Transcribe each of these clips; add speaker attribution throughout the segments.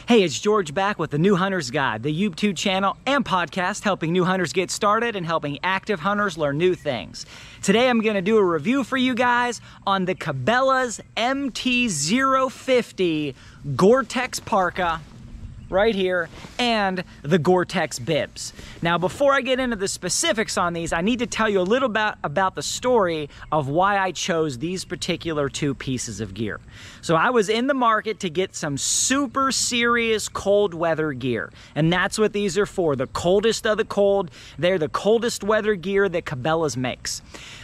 Speaker 1: Hey, it's George back with the New Hunter's Guide, the YouTube channel and podcast helping new hunters get started and helping active hunters learn new things. Today I'm going to do a review for you guys on the Cabelas MT050 GORE-TEX Parka right here and the GORE-TEX Bibs. Now before I get into the specifics on these, I need to tell you a little bit about the story of why I chose these particular two pieces of gear. So I was in the market to get some super serious cold weather gear, and that's what these are for, the coldest of the cold. They're the coldest weather gear that Cabelas makes.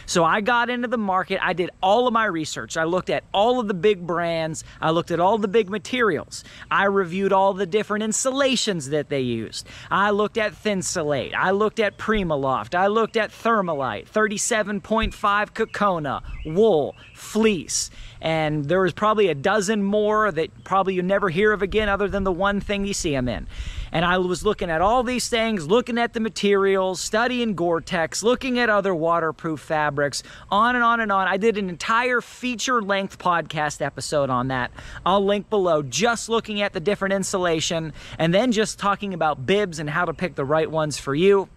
Speaker 1: So I got into the market, I did all of my research. I looked at all of the big brands, I looked at all the big materials. I reviewed all the different insulations that they used. I looked at Thinsulate, I looked at Primaloft, I looked at Thermalite, 37.5 Kokona, wool, fleece, and there was probably a dozen more that probably you never hear of again other than the one thing you see them in. And I was looking at all these things, looking at the materials, studying GORE-TEX, looking at other waterproof fabrics, on and on and on. I did an entire feature-length podcast episode on that. I'll link below, just looking at the different insulation and then just talking about bibs and how to pick the right ones for you.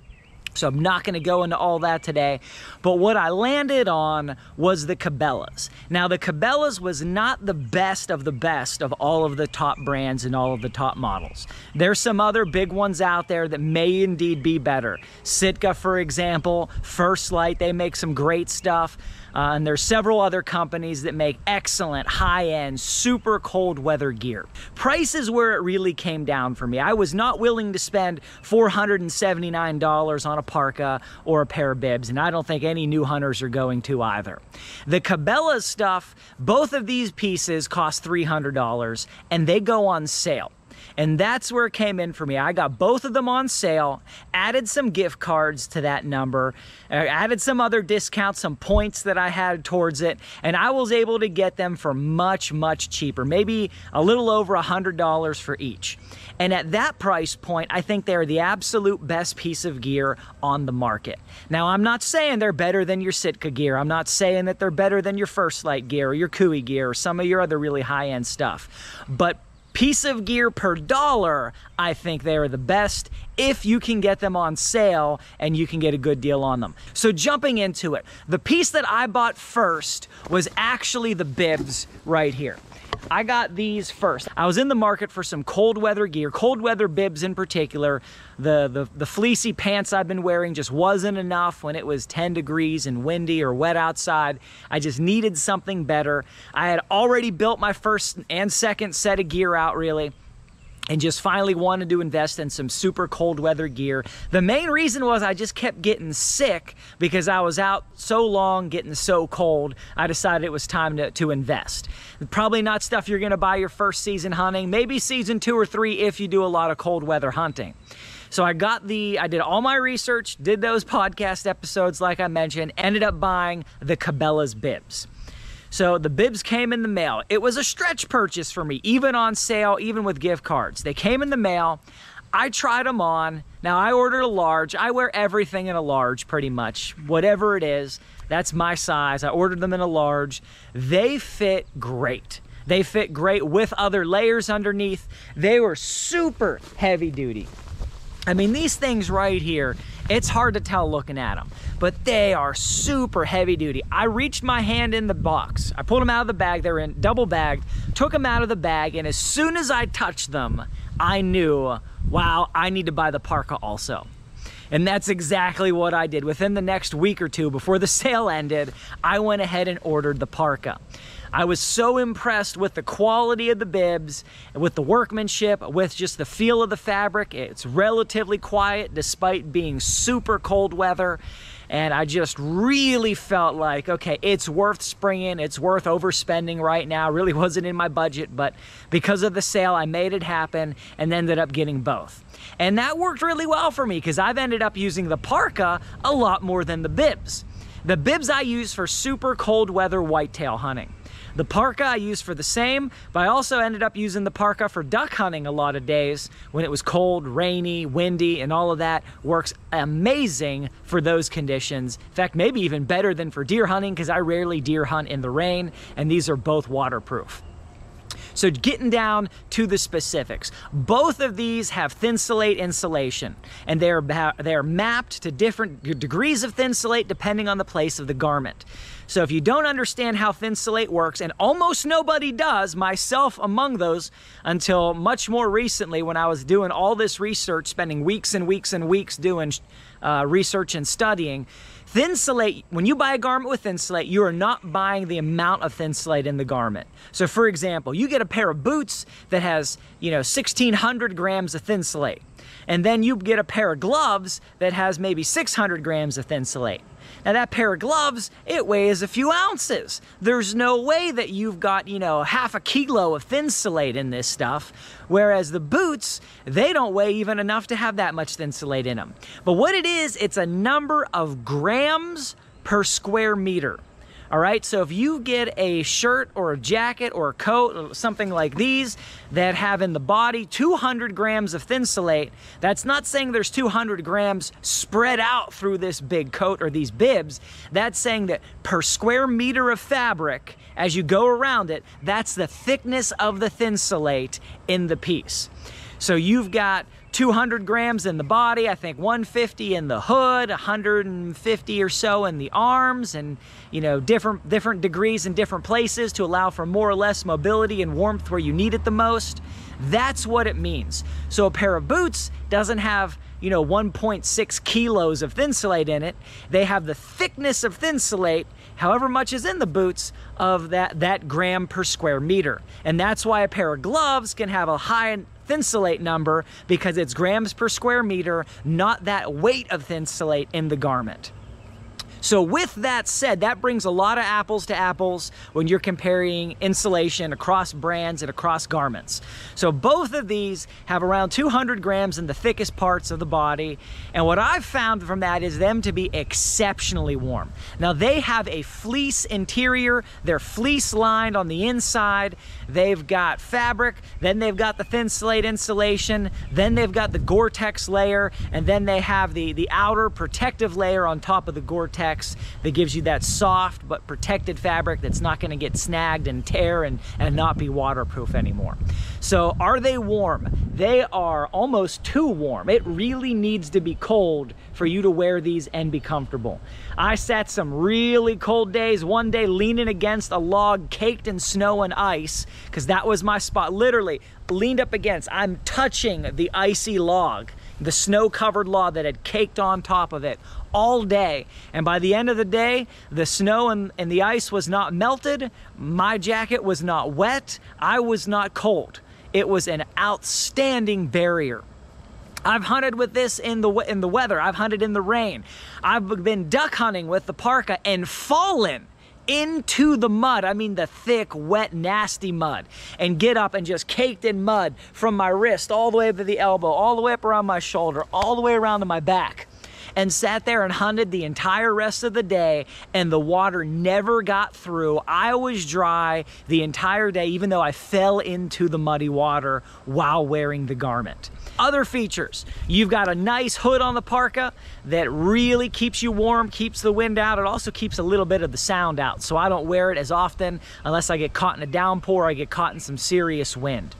Speaker 1: So I'm not going to go into all that today, but what I landed on was the Cabelas. Now the Cabelas was not the best of all of the top brands and all of the top models. There's some other big ones out there that may indeed be better. Sitka, for example, First Light, they make some great stuff. And there's several other companies that make excellent, high-end, super cold weather gear. Price is where it really came down for me. I was not willing to spend $479 on a parka or a pair of bibs, and I don't think any new hunters are going to either. The Cabela stuff, both of these pieces cost $300, and they go on sale. And that's where it came in for me. I got both of them on sale, added some gift cards to that number, added some other discounts, some points that I had towards it, and I was able to get them for much, much cheaper, maybe a little over $100 for each. And at that price point, I think they're the absolute best piece of gear on the market. Now, I'm not saying they're better than your Sitka gear. I'm not saying that they're better than your First Light gear or your Cooey gear or some of your other really high-end stuff. But piece of gear per dollar, I think they are the best if you can get them on sale and you can get a good deal on them. So jumping into it, the piece that I bought first was actually the bibs right here. I got these first. I was in the market for some cold weather gear, cold weather bibs in particular. The fleecy pants I've been wearing just wasn't enough when it was 10 degrees and windy or wet outside. I just needed something better. I had already built my first and second set of gear out really, and just finally wanted to invest in some super cold weather gear. The main reason was I just kept getting sick because I was out so long getting so cold. I decided it was time to invest. Probably not stuff you're gonna buy your first season hunting, maybe season 2 or 3 if you do a lot of cold weather hunting. So I did all my research, did those podcast episodes like I mentioned, ended up buying the Cabelas bibs. So the bibs came in the mail. It was a stretch purchase for me, even on sale, even with gift cards. They came in the mail. I tried them on. Now I ordered a large. I wear everything in a large pretty much. Whatever it is, that's my size. I ordered them in a large. They fit great. They fit great with other layers underneath. They were super heavy duty. I mean, these things right here, it's hard to tell looking at them, but they are super heavy duty. I reached my hand in the box. I pulled them out of the bag. They were in double bagged, took them out of the bag, and as soon as I touched them, I knew, wow, I need to buy the parka also. And that's exactly what I did. Within the next week or two before the sale ended, I went ahead and ordered the parka. I was so impressed with the quality of the bibs, with the workmanship, with just the feel of the fabric. It's relatively quiet despite being super cold weather. And I just really felt like, okay, it's worth springing, it's worth overspending right now. Really wasn't in my budget, but because of the sale, I made it happen and ended up getting both. And that worked really well for me because I've ended up using the parka a lot more than the bibs. The bibs I use for super cold weather whitetail hunting. The parka I used for the same, but I also ended up using the parka for duck hunting a lot of days when it was cold, rainy, windy, and all of that. Works amazing for those conditions. In fact, maybe even better than for deer hunting because I rarely deer hunt in the rain, and these are both waterproof. So getting down to the specifics, both of these have Thinsulate insulation, and they're mapped to different degrees of Thinsulate depending on the place of the garment. So if you don't understand how Thinsulate works, and almost nobody does, myself among those, until much more recently when I was doing all this research, spending weeks and weeks and weeks doing research and studying, Thinsulate, when you buy a garment with Thinsulate, you are not buying the amount of Thinsulate in the garment. So for example, you get a pair of boots that has, 1,600 grams of Thinsulate. And then you get a pair of gloves that has maybe 600 grams of Thinsulate. Now that pair of gloves, it weighs a few ounces. There's no way that you've got, half a kilo of Thinsulate in this stuff. Whereas the boots, they don't weigh even enough to have that much Thinsulate in them. But what it is, it's a number of grams per square meter. All right, so if you get a shirt or a jacket or a coat or something like these that have in the body 200 grams of Thinsulate, that's not saying there's 200 grams spread out through this big coat or these bibs. That's saying that per square meter of fabric, as you go around it, that's the thickness of the Thinsulate in the piece. So you've got 200 grams in the body, I think 150 in the hood, 150 or so in the arms, and different degrees in different places to allow for more or less mobility and warmth where you need it the most. That's what it means. So a pair of boots doesn't have 1.6 kilos of Thinsulate in it. They have the thickness of Thinsulate, however much is in the boots, of that gram per square meter. And that's why a pair of gloves can have a high Thinsulate number, because it's grams per square meter, not that weight of Thinsulate in the garment. So with that said, that brings a lot of apples to apples when you're comparing insulation across brands and across garments. So both of these have around 200 grams in the thickest parts of the body. And what I've found from that is them to be exceptionally warm. Now they have a fleece interior. They're fleece lined on the inside. They've got fabric, then they've got the Thinsulate insulation, then they've got the GORE-TEX layer, and then they have the outer protective layer on top of the GORE-TEX that gives you that soft but protected fabric that's not going to get snagged and tear and not be waterproof anymore. So are they warm? They are almost too warm. It really needs to be cold for you to wear these and be comfortable. I sat some really cold days, one day leaning against a log caked in snow and ice, because that was my spot. Literally leaned up against, I'm touching the icy log, the snow-covered log that had caked on top of it all day. And by the end of the day, the snow and the ice was not melted, my jacket was not wet, I was not cold. It was an outstanding barrier. I've hunted with this in the weather, I've hunted in the rain. I've been duck hunting with the parka and fallen into the mud, I mean the thick, wet, nasty mud, and get up and just caked in mud from my wrist all the way up to the elbow, all the way up around my shoulder, all the way around to my back, and sat there and hunted the entire rest of the day, and the water never got through. I was dry the entire day, even though I fell into the muddy water while wearing the garment. Other features, you've got a nice hood on the parka that really keeps you warm, keeps the wind out. It also keeps a little bit of the sound out, so I don't wear it as often unless I get caught in a downpour or I get caught in some serious wind.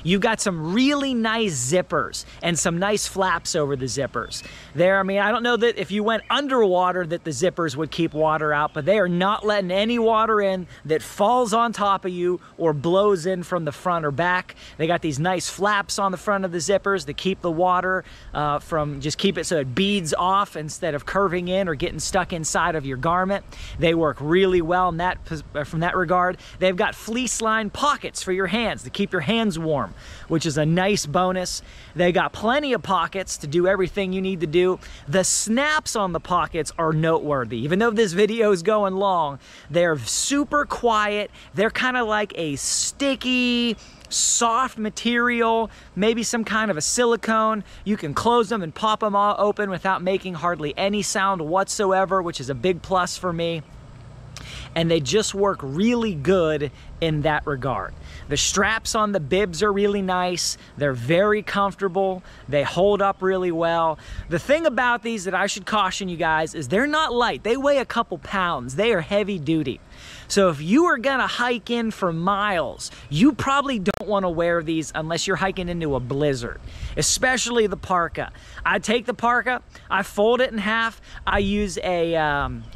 Speaker 1: You've got some really nice zippers and some nice flaps over the zippers. I mean, I don't know that if you went underwater that the zippers would keep water out, but they are not letting any water in that falls on top of you or blows in from the front or back. They got these nice flaps on the front of the zippers that keep the water just keep it so it beads off instead of curving in or getting stuck inside of your garment. They work really well in from that regard. They've got fleece-lined pockets for your hands to keep your hands warm, which is a nice bonus. They got plenty of pockets to do everything you need to do. The snaps on the pockets are noteworthy. Even though this video is going long, they're super quiet. They're kind of like a sticky, soft material, maybe some kind of a silicone. You can close them and pop them all open without making hardly any sound whatsoever, which is a big plus for me. And they just work really good in that regard. The straps on the bibs are really nice. They're very comfortable. They hold up really well. The thing about these that I should caution you guys is they're not light. They weigh a couple pounds. They are heavy duty. So if you are gonna hike in for miles, you probably don't wanna wear these unless you're hiking into a blizzard, especially the parka. I take the parka, I fold it in half, I use a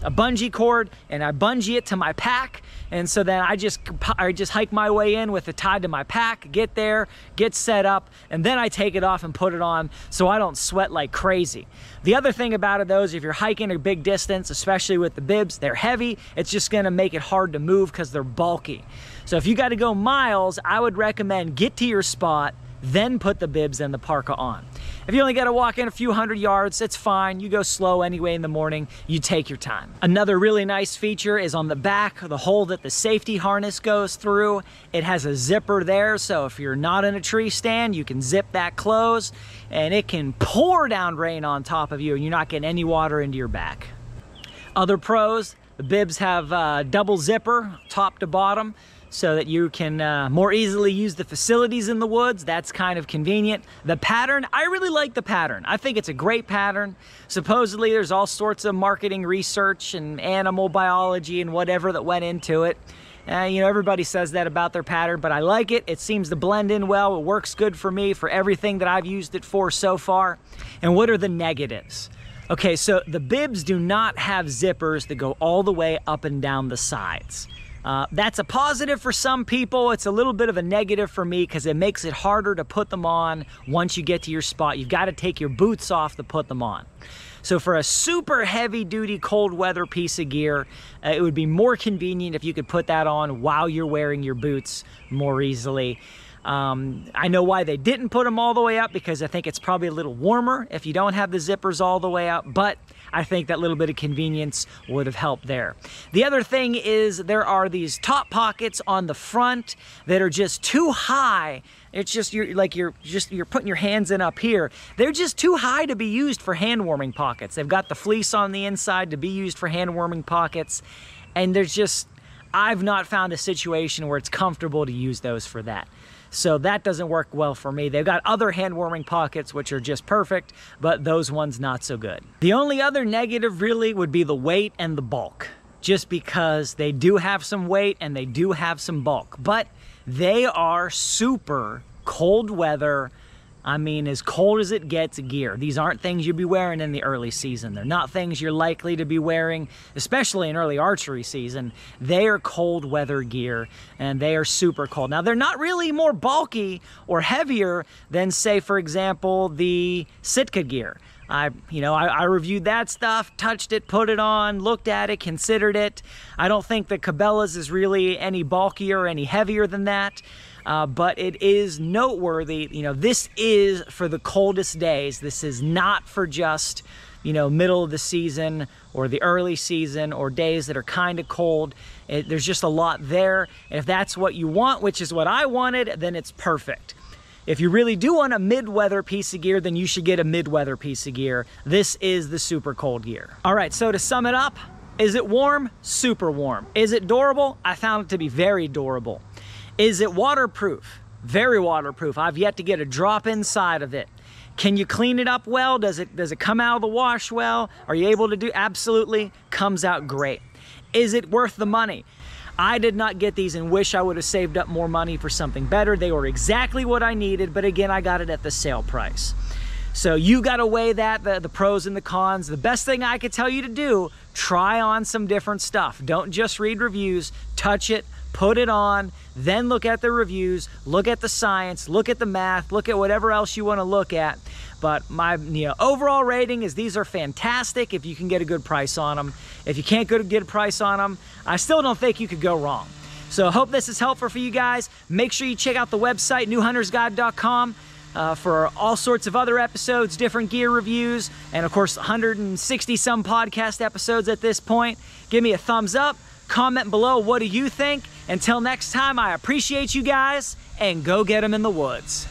Speaker 1: bungee cord and I bungee it to my pack, and so then I just hike my way in with it tied to my pack, get there, get set up, and then I take it off and put it on so I don't sweat like crazy. The other thing about it though is if you're hiking a big distance, especially with the bibs, they're heavy, it's just gonna make it hard to move because they're bulky. So if you gotta go miles, I would recommend get to your spot, then put the bibs and the parka on. If you only gotta walk in a few hundred yards, it's fine. You go slow anyway in the morning, you take your time. Another really nice feature is on the back, the hole that the safety harness goes through. It has a zipper there, so if you're not in a tree stand, you can zip that closed, and it can pour down rain on top of you, and you're not getting any water into your back. Other pros, the bibs have double zipper, top to bottom, so that you can more easily use the facilities in the woods. That's kind of convenient. The pattern, I really like the pattern. I think it's a great pattern. Supposedly there's all sorts of marketing research and animal biology and whatever that went into it. You know, everybody says that about their pattern, but I like it. It seems to blend in well. It works good for me for everything that I've used it for so far. And what are the negatives? Okay, so the bibs do not have zippers that go all the way up and down the sides. That's a positive for some people. It's a little bit of a negative for me because it makes it harder to put them on once you get to your spot. You've got to take your boots off to put them on. So for a super heavy duty cold weather piece of gear, it would be more convenient if you could put that on while you're wearing your boots more easily. I know why they didn't put them all the way up, because I think it's probably a little warmer if you don't have the zippers all the way up, but I think that little bit of convenience would have helped there. The other thing is there are these top pockets on the front that are just too high. It's just you're putting your hands in up here. They're just too high to be used for hand warming pockets. They've got the fleece on the inside to be used for hand warming pockets, and I've not found a situation where it's comfortable to use those for that. So that doesn't work well for me. They've got other hand warming pockets which are just perfect, but those ones not so good. The only other negative really would be the weight and the bulk, just because they do have some weight and they do have some bulk, but they are super cold weather. I mean, as cold as it gets gear. These aren't things you'll be wearing in the early season. They're not things you're likely to be wearing, especially in early archery season. They are cold weather gear, and they are super cold. Now, they're not really more bulky or heavier than, say, for example, the Sitka gear. I reviewed that stuff, touched it, put it on, looked at it, considered it. I don't think the Cabelas is really any bulkier or any heavier than that. But it is noteworthy. This is for the coldest days. This is not for just, middle of the season or the early season or days that are kind of cold. There's just a lot there. And if that's what you want, which is what I wanted, then it's perfect. If you really do want a mid-weather piece of gear, then you should get a mid-weather piece of gear. This is the super cold gear. All right, so to sum it up, is it warm? Super warm. Is it durable? I found it to be very durable. Is it waterproof? Very waterproof. I've yet to get a drop inside of it. Can you clean it up well? Does it come out of the wash well? Are you able to do? Absolutely. Comes out great. Is it worth the money? I did not get these and wish I would have saved up more money for something better. They were exactly what I needed, but again, I got it at the sale price. So you got to weigh that, the pros and the cons. The best thing I could tell you to do, try on some different stuff. Don't just read reviews, touch it, put it on, then look at the reviews, look at the science, look at the math, look at whatever else you want to look at. But my overall rating is these are fantastic if you can get a good price on them. If you can't get a price on them, I still don't think you could go wrong. So I hope this is helpful for you guys. Make sure you check out the website, newhuntersguide.com. For all sorts of other episodes, different gear reviews, and of course 160 some podcast episodes at this point. Give me a thumbs up, comment below what do you think. Until next time, I appreciate you guys, and go get them in the woods.